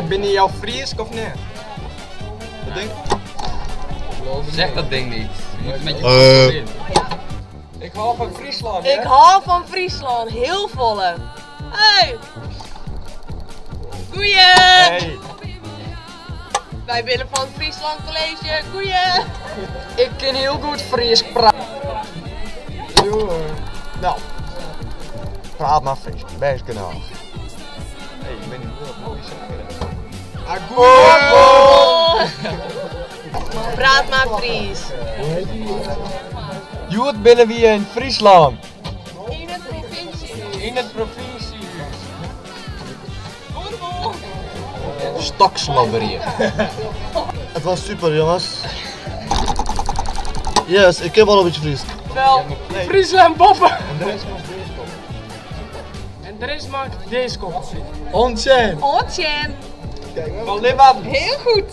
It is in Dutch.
Binnen jouw Fries of niet? Dat ding? Zeg dat ding niet. Je moet met je in. Ik hou van Friesland. Ik hou van Friesland, heel volle. Hey! Goeie! Hey. Wij willen van het Friesland College, goeie! Ik kan heel goed Fries praten. Nou, praat maar Fries, best kanaal. Hey, ik ben niet goed op wie zeggen. Praat maar Fries. Joet binnen wie in Friesland. In het provincie. In het provincie. Stokslabberie. Het was super, jongens. Yes, ik heb wel een beetje Fries. Wel. Friesland boffen! En de rest maakt deze kop. Ontzettend. Oortje. Van Leeuwarden. Heel goed.